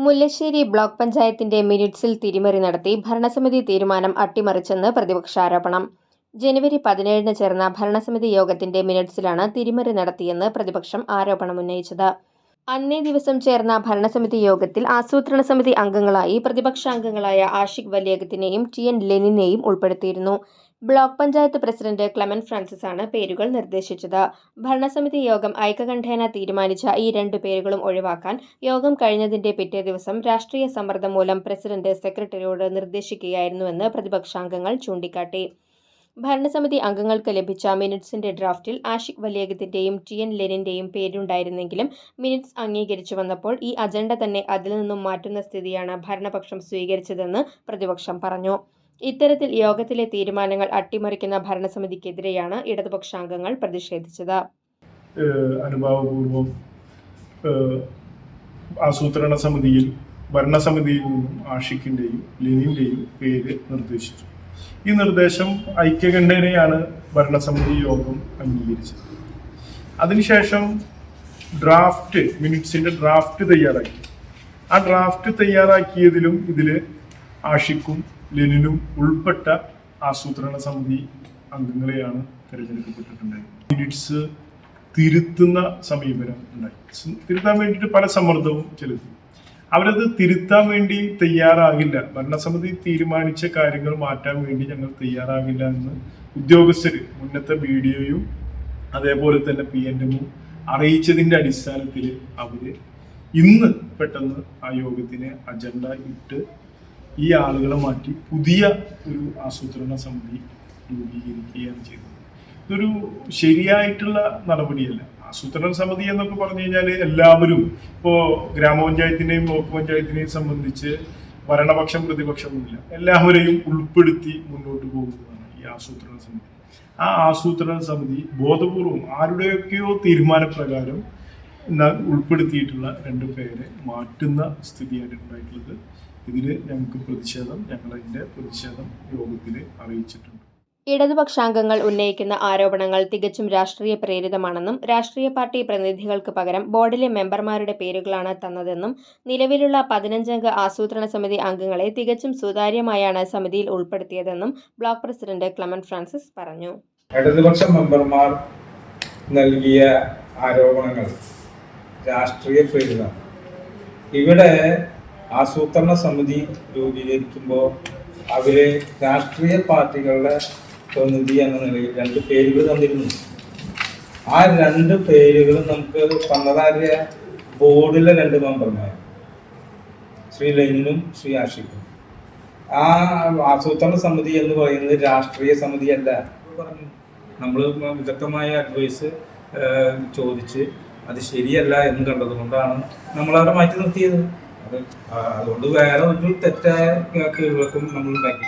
Mullassery block പഞ്ചായത്തിന്റെ മിനിറ്റ്സിൽ തിരിമറി നടത്തി ഭരണസമിതി തീരുമാനം അട്ടിമറിച്ചെന്ന് പ്രതിപക്ഷാരോപണം. ജനുവരി 17 ചേർന്ന ഭരണസമിതി യോഗത്തിന്റെ മിനിറ്റ്സിലാണ് തിരിമറി നടത്തിയെന്ന് പ്രതിപക്ഷം ആരോപണമുന്നയിച്ചത്. അന്നേ ദിവസം ചേർന്ന ഭരണസമിതി യോഗത്തിൽ ആസൂത്രണ സമിതി അംഗങ്ങളായി പ്രതിപക്ഷാംഗങ്ങളായ ആഷിഖ് വലിയകത്തിനെയും ടി.എൻ. ലെനിനെയും ഉൾപ്പെടുത്തിയിരുന്നു. ബ്ലോക്ക് പഞ്ചായത്ത് പ്രസിഡന്റ് ക്ലെമന്റ് ഫ്രാൻസിസാണ് പേരുകൾ നിർദ്ദേശിച്ചത്. ഭരണസമിതി യോഗം ഐകകണ്ഠേന തീരുമാനിച്ച ഈ 2 പേരുകളും ഒഴിവാക്കാൻ യോഗം കഴിഞ്ഞതിന്റെ പിറ്റേ ദിവസം രാഷ്ട്രീയ സമ്മർദ്ദം മൂലം പ്രസിഡന്റ് സെക്രട്ടറിയോട് നിർദ്ദേശിക്കുകയായിരുന്നുവെന്ന് പ്രതിപക്ഷാംഗങ്ങൾ ചൂണ്ടിക്കാട്ടി. ഭരണസമിതി അംഗങ്ങൾക്ക് ലഭിച്ച മിനിറ്റ്സിന്റെ ഡ്രാഫ്റ്റിൽ ആഷിഖ് വലിയകത്തിന്റെയും ടി.എൻ. ലെനിന്റെയും പേരുണ്ടായിരുന്നെങ്കിലും മിനിറ്റ്സ് അംഗീകരിച്ചു വന്നപ്പോൾ ഈ അജണ്ട തന്നെ അതിൽ നിന്നും മാറ്റുന്ന സ്ഥിതിയാണ് ഭരണപക്ഷം സ്വീകരിച്ചതെന്ന് പ്രതിപക്ഷം പറഞ്ഞു. ഇത്തരത്തിൽ യോഗത്തിലെ തീരുമാനങ്ങൾ അട്ടിമറിക്കുന്ന ഭരണസമിതിക്കെതിരെയാണ് ഇടതുപക്ഷാംഗങ്ങൾ പ്രതിഷേധിച്ചത്. അനുഭാവപൂർവം ആസൂത്രണ സമിതിയിൽ ഭരണസമിതിയിൽ നിന്നും ആഷിഖിന്റെയും ലെനിന്റെയും പേര് നിർദ്ദേശിച്ചു. ഈ നിർദ്ദേശം ഐക്യകണ്ഠേനയാണ് ഭരണസമിതി യോഗം അംഗീകരിച്ചത്. അതിനുശേഷം മിനിറ്റ്സിന്റെ ഡ്രാഫ്റ്റ് തയ്യാറാക്കി. ആ ഡ്രാഫ്റ്റ് തയ്യാറാക്കിയതിലും ഇതിൽ ആഷിഖും ലെനിനും ഉൾപ്പെട്ട ആസൂത്രണ സമിതി അംഗങ്ങളെയാണ് തിരഞ്ഞെടുക്കപ്പെട്ടിട്ടുണ്ടായത്. മിനിറ്റ്സ് തിരുത്തുന്ന സമീപനം ഉണ്ടായി. തിരുത്താൻ വേണ്ടിയിട്ട് പല സമ്മർദ്ദവും ചെലുത്തി. അവരത് തിരുത്താൻ വേണ്ടി തയ്യാറാകില്ല. ഭരണസമിതി തീരുമാനിച്ച കാര്യങ്ങൾ മാറ്റാൻ വേണ്ടി ഞങ്ങൾ തയ്യാറാകില്ല എന്ന് ഉദ്യോഗസ്ഥർ മുന്നത്തെ BDOയും അതേപോലെ തന്നെ PNMും അറിയിച്ചതിൻ്റെ അടിസ്ഥാനത്തിൽ അവര് ഇന്ന് പെട്ടെന്ന് ആ യോഗത്തിന് അജണ്ട ഇട്ട് ഈ ആളുകളെ മാറ്റി പുതിയ ഒരു ആസൂത്രണ സമിതി രൂപീകരിക്കുകയാണ് ചെയ്തത്. ഇതൊരു ശരിയായിട്ടുള്ള നടപടിയല്ല. ആസൂത്രണ സമിതി എന്നൊക്കെ പറഞ്ഞു കഴിഞ്ഞാൽ എല്ലാവരും ഇപ്പോൾ ഗ്രാമപഞ്ചായത്തിനെയും ബ്ലോക്ക് പഞ്ചായത്തിനെയും സംബന്ധിച്ച് ഭരണപക്ഷം പ്രതിപക്ഷമൊന്നുമില്ല, എല്ലാവരെയും ഉൾപ്പെടുത്തി മുന്നോട്ട് പോകുന്നതാണ് ഈ ആസൂത്രണ സമിതി. ആ ആസൂത്രണ സമിതി ബോധപൂർവം ആരുടെയൊക്കെയോ തീരുമാനപ്രകാരം ഉൾപ്പെടുത്തിയിട്ടുള്ള 2 പേരെ മാറ്റുന്ന സ്ഥിതിയാണ് ഉണ്ടായിട്ടുള്ളത്. ഇതിൽ ഞങ്ങളതിൻ്റെ പ്രതിഷേധം യോഗത്തിൽ അറിയിച്ചിട്ടുണ്ട്. ഇടതുപക്ഷാംഗങ്ങൾ ഉന്നയിക്കുന്ന ആരോപണങ്ങൾ തികച്ചും രാഷ്ട്രീയ പ്രേരിതമാണെന്നും രാഷ്ട്രീയ പാർട്ടി പ്രതിനിധികൾക്ക് പകരം ബോർഡിലെ മെമ്പർമാരുടെ പേരുകളാണ് തന്നതെന്നും നിലവിലുള്ള 15-അംഗ ആസൂത്രണ സമിതി അംഗങ്ങളെ തികച്ചും സുതാര്യമായാണ് സമിതിയിൽ ഉൾപ്പെടുത്തിയതെന്നും ബ്ലോക്ക് പ്രസിഡന്റ് ക്ലെമന്റ് ഫ്രാൻസിസ് പറഞ്ഞു. ഇടതുപക്ഷ മെമ്പർമാർ നൽകിയ ആരോപണങ്ങൾ രാഷ്ട്രീയ പ്രേരിതമാണ്. ഇവിടെ ആസൂത്രണ സമിതി രൂപീകരിക്കുമ്പോൾ അവര് രാഷ്ട്രീയ പാർട്ടികളുടെ പ്രതിനിധി എന്ന നിലയിൽ 2 പേരുകൾ തന്നിരുന്നു. ആ 2 പേരുകൾ നമുക്ക് തന്നതായ ബോർഡിലെ 2 മെമ്പർമാർ, ശ്രീ ലെനിനും ശ്രീ ആഷിഖും. ആ ആസൂത്രണ സമിതി എന്ന് പറയുന്നത് രാഷ്ട്രീയ സമിതിയല്ല പറഞ്ഞു. നമ്മൾ വിദഗ്ധമായ അഡ്വൈസ് ചോദിച്ച് അത് ശരിയല്ല എന്ന് കണ്ടതുകൊണ്ടാണ് നമ്മളവരെ മാറ്റി നിർത്തിയത്. അതുകൊണ്ട് വേറെ ഒരു തെറ്റായ കേൾക്കും നമ്മൾ ഉണ്ടാക്കി.